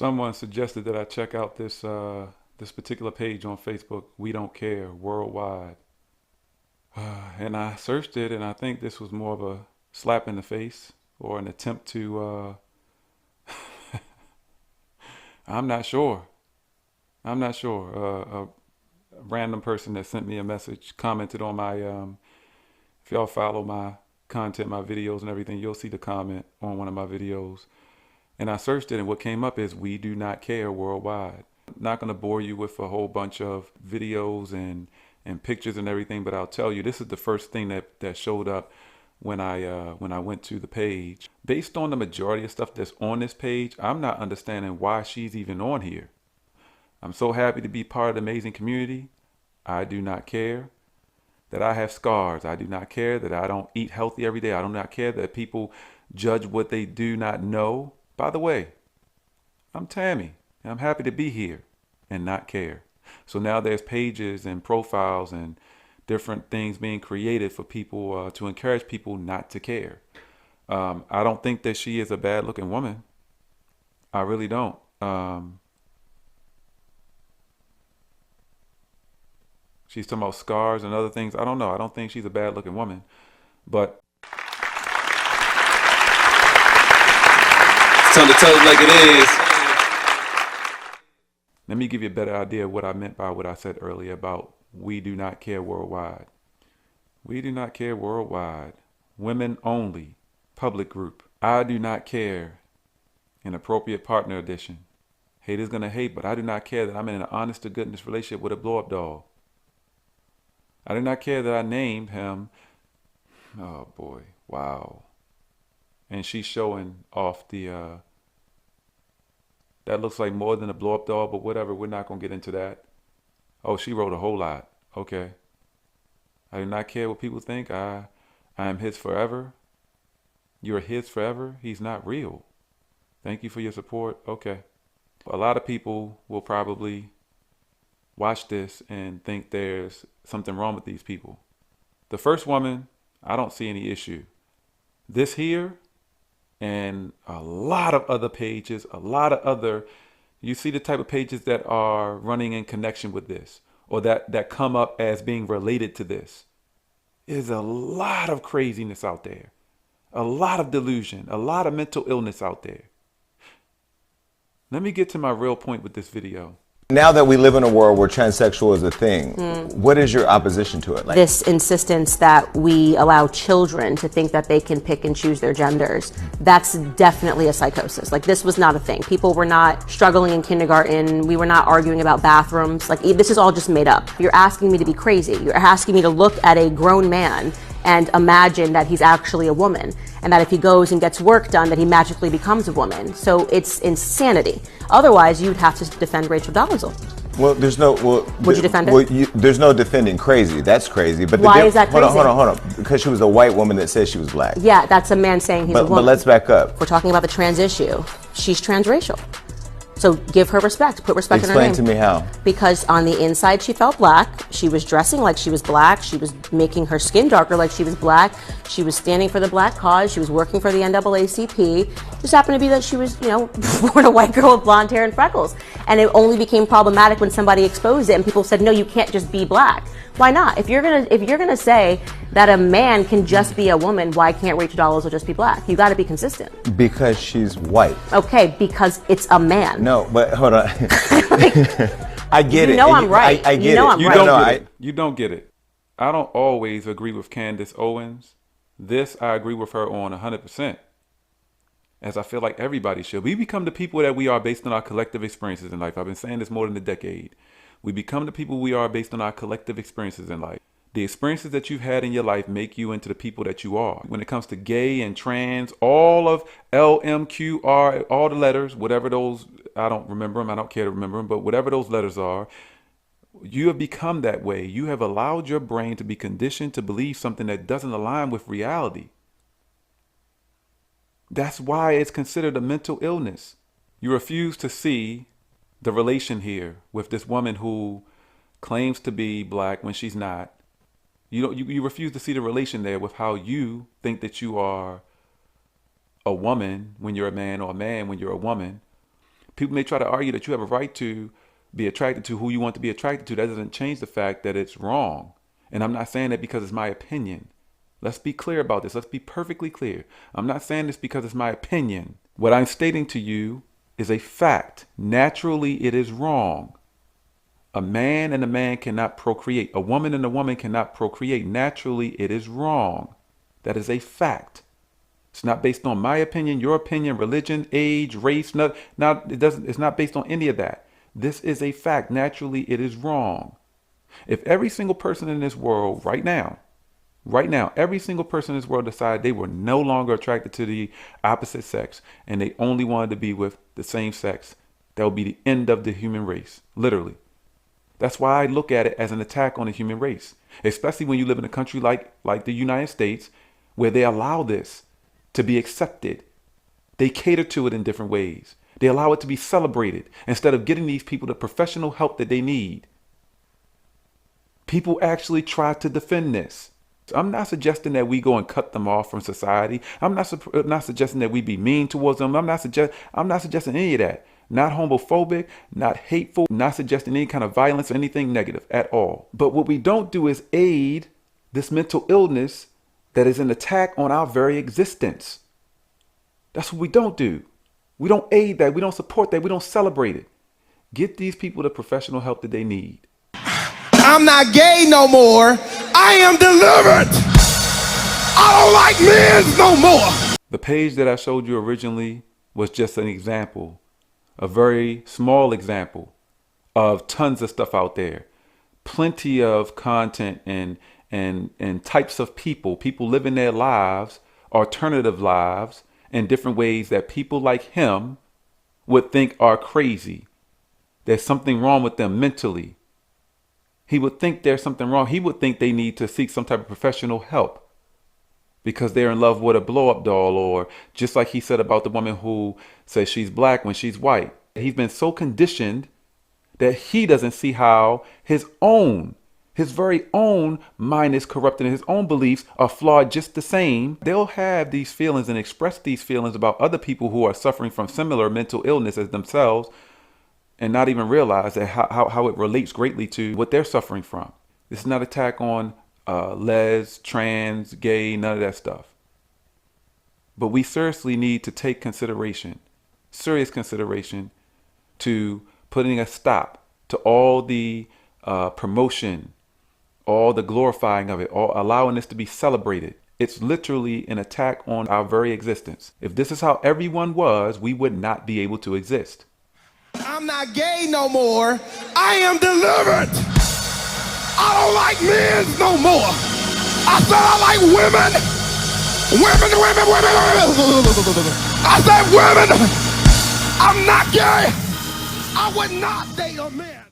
Someone suggested that I check out this particular page on Facebook, We Don't Care Worldwide. And I searched it, and I think this was more of a slap in the face or an attempt to, I'm not sure. I'm not sure. A random person that sent me a message commented on my, if y'all follow my content, my videos and everything, you'll see the comment on one of my videos. And I searched it, and what came up is We Do Not Care Worldwide. I'm not going to bore you with a whole bunch of videos and pictures and everything, but I'll tell you, this is the first thing that showed up when I went to the page. Based on the majority of stuff that's on this page, I'm not understanding why she's even on here. I'm so happy to be part of the amazing community. I do not care that I have scars. I do not care that I don't eat healthy every day. I do not care that people judge what they do not know. By the way, I'm Tammy, and I'm happy to be here and not care. So now there's pages and profiles and different things being created for people to encourage people not to care. I don't think that she is a bad looking woman. I really don't. She's talking about scars and other things. I don't know. I don't think she's a bad looking woman. But Time to tell it like it is. let me give you a better idea of what I meant by what I said earlier about We Do Not Care Worldwide. We Do Not Care Worldwide. Women only. Public group. I do not care. Inappropriate partner edition. Haters gonna hate, but I do not care that I'm in an honest to goodness relationship with a blow up doll. I do not care that I named him. Oh boy, wow. And she's showing off the, that looks like more than a blow up doll, but whatever, we're not gonna get into that. Oh, she wrote a whole lot. Okay. I do not care what people think. I am his forever. You're his forever. He's not real. Thank you for your support. Okay. A lot of people will probably watch this and think there's something wrong with these people. The first woman, I don't see any issue. This here and a lot of other pages, you see the type of pages that are running in connection with this or that come up as being related to this. There's a lot of craziness out there, a lot of delusion, a lot of mental illness out there. Let me get to my real point with this video. Now that we live in a world where transsexual is a thing, what is your opposition to it? This insistence that we allow children to think that they can pick and choose their genders, that's definitely a psychosis. Like, this was not a thing. People were not struggling in kindergarten. We were not arguing about bathrooms. Like, this is all just made up. You're asking me to be crazy. You're asking me to look at a grown man and imagine that he's actually a woman, and that if he goes and gets work done, that he magically becomes a woman. So it's insanity. Otherwise, you'd have to defend Rachel Dolezal. Well, there's no. Well, Would you defend her? Well, there's no defending crazy. That's crazy. But why is that crazy? Hold on. Because she was a white woman that says she was black. Yeah, that's a man saying he's a woman. But let's back up. If we're talking about the trans issue, she's transracial. So give her respect. Put respect in her name. Explain to me how. Because on the inside she felt black. She was dressing like she was black. She was making her skin darker like she was black. She was standing for the black cause. She was working for the NAACP. Just happened to be that she was, born a white girl with blonde hair and freckles. And it only became problematic when somebody exposed it and people said, no, you can't just be black. Why not? If you're gonna say that a man can just be a woman, why can't Rachel Dolezal just be black? You got to be consistent. Because she's white. Okay, because it's a man. No, but hold on. I get it. I'm right. I get it. I'm You right. don't get it. You don't get it. I don't always agree with Candace Owens. This I agree with her on 100%. As I feel like everybody should. We become the people that we are based on our collective experiences in life. I've been saying this more than a decade. We become the people we are based on our collective experiences in life. The experiences that you've had in your life make you into the people that you are. When it comes to gay and trans, all of L, M, Q, R, all the letters, whatever those, I don't remember them, I don't care to remember them, but whatever those letters are, you have become that way. You have allowed your brain to be conditioned to believe something that doesn't align with reality. That's why it's considered a mental illness. You refuse to see the relation here with this woman who claims to be black when she's not. You refuse to see the relation there with how you think that you are a woman when you're a man or a man when you're a woman. People may try to argue that you have a right to be attracted to who you want to be attracted to. That doesn't change the fact that it's wrong. And I'm not saying that because it's my opinion. Let's be clear about this. Let's be perfectly clear. I'm not saying this because it's my opinion. What I'm stating to you is a fact. Naturally, it is wrong. A man and a man cannot procreate. A woman and a woman cannot procreate. Naturally, it is wrong. That is a fact. It's not based on my opinion, your opinion, religion, age, race. It's not based on any of that. This is a fact. Naturally, it is wrong. If every single person in this world right now, every single person in this world decided they were no longer attracted to the opposite sex and they only wanted to be with the same sex, that would be the end of the human race. Literally. That's why I look at it as an attack on the human race, especially when you live in a country like the United States, where they allow this to be accepted. They cater to it in different ways. They allow it to be celebrated instead of getting these people the professional help that they need. People actually try to defend this. I'm not suggesting that we go and cut them off from society. I'm not suggesting that we be mean towards them. I'm not suggesting any of that. Not homophobic, not hateful, not suggesting any kind of violence or anything negative at all. But what we don't do is aid this mental illness that is an attack on our very existence. That's what we don't do. We don't aid that. We don't support that. We don't celebrate it. Get these people the professional help that they need. I'm not gay no more. I am delivered. I don't like men no more. The page that I showed you originally was just an example, a very small example of tons of stuff out there. Plenty of content and types of people living their lives, alternative lives, in different ways that people like him would think are crazy. There's something wrong with them mentally. He would think there's something wrong. He would think they need to seek some type of professional help because they're in love with a blow-up doll, or just like he said about the woman who says she's black when she's white. He's been so conditioned that he doesn't see how his very own mind is corrupted and his own beliefs are flawed just the same. They'll have these feelings and express these feelings about other people who are suffering from similar mental illness as themselves, and not even realize that how it relates greatly to what they're suffering from. This is not an attack on les, trans, gay, none of that stuff. But we seriously need to take serious consideration to putting a stop to all the promotion, all the glorifying of it, all allowing this to be celebrated. It's literally an attack on our very existence. If this is how everyone was, we would not be able to exist. I'm not gay no more. I am delivered. I don't like men no more. I said I like women. Women. I said women. I'm not gay. I would not date a man.